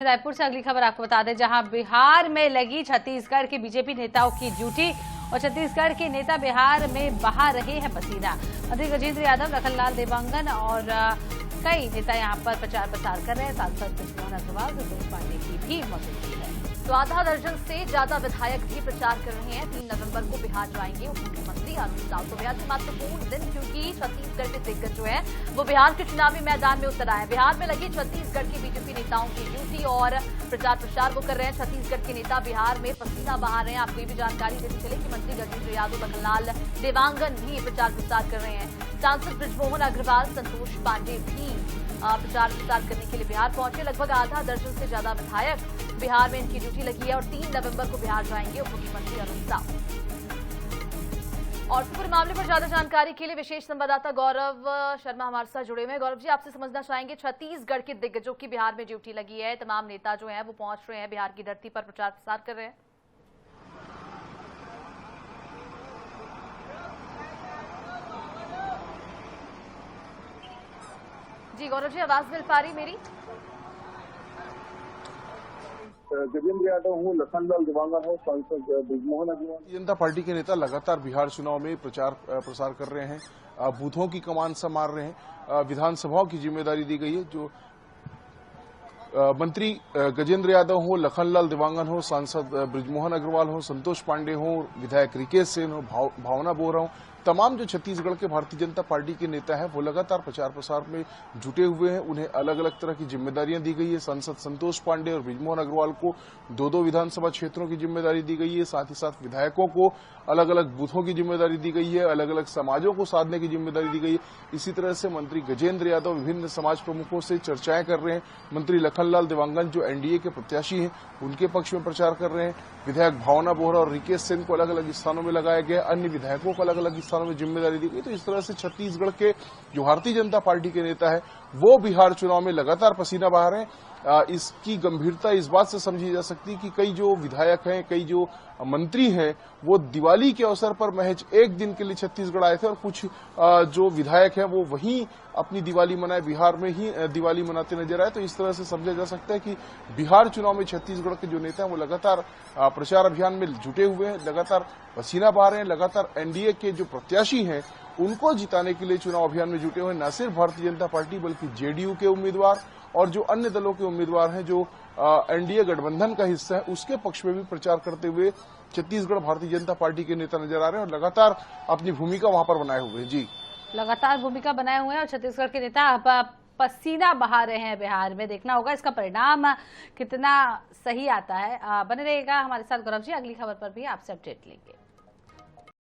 रायपुर से अगली खबर आपको बता दें, जहां बिहार में लगी छत्तीसगढ़ के बीजेपी नेताओं की ड्यूटी और छत्तीसगढ़ के नेता बिहार में बहा रहे हैं पसीना। मंत्री गजेंद्र यादव, लखनलाल देवांगन और कई नेता यहां पर प्रचार प्रसार कर रहे हैं। सांसद बृजमोहन अग्रवाल, संतोष पांडे की भी मौजूदगी है। तो आधा दर्जन से ज्यादा विधायक भी प्रचार कर रहे हैं। 3 नवंबर को बिहार जाएंगे उप मुख्यमंत्री अरुण साव। तो बेहद महत्वपूर्ण दिन, क्योंकि छत्तीसगढ़ के दिग्गज जो है वो बिहार के चुनावी मैदान में उतर आए। बिहार में लगी छत्तीसगढ़ के बीजेपी नेताओं की ड्यूटी और प्रचार प्रसार वो कर रहे हैं। छत्तीसगढ़ के नेता बिहार में पसीना बहा रहे हैं। आपको ये भी जानकारी देनी चले कि मंत्री गजेंद्र यादव, लखनलाल देवांगन भी प्रचार प्रसार कर रहे हैं। सांसद बृजमोहन अग्रवाल, संतोष पांडे भी प्रचार प्रसार करने के लिए बिहार पहुंचे। लगभग आधा दर्जन से ज्यादा विधायक बिहार में इनकी ड्यूटी लगी है और 3 नवंबर को बिहार जाएंगे उप मुख्यमंत्री अरुण साव। और पूरे मामले पर ज्यादा जानकारी के लिए विशेष संवाददाता गौरव शर्मा हमारे साथ जुड़े हुए हैं। गौरव जी, आपसे समझना चाहेंगे, छत्तीसगढ़ के दिग्गजों की बिहार में ड्यूटी लगी है, तमाम नेता जो हैं वो पहुंच रहे हैं, बिहार की धरती पर प्रचार प्रसार कर रहे हैं। जी गौरव जी, आवाज मिल पा रही मेरी? गजेंद्र यादव हूँ, लखनलाल देवांगन हूँ, सांसद बृजमोहन अग्रवाल। भारतीय जनता पार्टी के नेता लगातार बिहार चुनाव में प्रचार प्रसार कर रहे हैं, बूथों की कमान संभाल रहे हैं। विधानसभाओं की जिम्मेदारी दी गई है। जो मंत्री गजेंद्र यादव हो, लखनलाल देवांगन हो, सांसद बृजमोहन अग्रवाल हो, संतोष पांडे हो, विधायक रिकेश सेन हो, भावना बोरा हो, तमाम जो छत्तीसगढ़ के भारतीय जनता पार्टी के नेता हैं वो लगातार प्रचार प्रसार में जुटे हुए हैं। उन्हें अलग अलग तरह की जिम्मेदारियां दी गई है। सांसद संतोष पांडे और बृजमोहन अग्रवाल को 2-2 विधानसभा क्षेत्रों की जिम्मेदारी दी गई है। साथ ही साथ विधायकों को अलग अलग बूथों की जिम्मेदारी दी गई है, अलग अलग समाजों को साधने की जिम्मेदारी दी गई है। इसी तरह से मंत्री गजेंद्र यादव विभिन्न समाज प्रमुखों से चर्चाएं कर रहे हैं। मंत्री लखनलाल देवांगन जो एनडीए के प्रत्याशी हैं उनके पक्ष में प्रचार कर रहे हैं। विधायक भावना बोरा और रिकेश सेन को अलग अलग स्थानों में लगाया गया, अन्य विधायकों को अलग अलग स्थानों में जिम्मेदारी दी गई। तो इस तरह से छत्तीसगढ़ के जो भारतीय जनता पार्टी के नेता है वो बिहार चुनाव में लगातार पसीना बहा रहे हैं। इसकी गंभीरता इस बात से समझी जा सकती है कि कई जो विधायक हैं, कई जो मंत्री हैं वो दिवाली के अवसर पर महज एक दिन के लिए छत्तीसगढ़ आए थे और कुछ जो विधायक हैं वो वहीं अपनी दिवाली मनाए, बिहार में ही दिवाली मनाते नजर आए। तो इस तरह से समझा जा सकता है कि बिहार चुनाव में छत्तीसगढ़ के जो नेता हैं वो लगातार प्रचार अभियान में जुटे हुए हैं, लगातार पसीना बहा रहे हैं, लगातार एनडीए के जो प्रत्याशी हैं उनको जिताने के लिए चुनाव अभियान में जुटे हुए हैं। न सिर्फ भारतीय जनता पार्टी बल्कि जेडीयू के उम्मीदवार और जो अन्य दलों के उम्मीदवार हैं जो एनडीए गठबंधन का हिस्सा है उसके पक्ष में भी प्रचार करते हुए छत्तीसगढ़ भारतीय जनता पार्टी के नेता नजर आ रहे हैं और लगातार अपनी भूमिका वहां पर बनाए हुए हैं। जी, लगातार भूमिका बनाए हुए हैं और छत्तीसगढ़ के नेता पसीना बहा रहे हैं बिहार में। देखना होगा इसका परिणाम कितना सही आता है। बने रहेगा हमारे साथ गौरव जी, अगली खबर पर भी आपसे अपडेट लेंगे।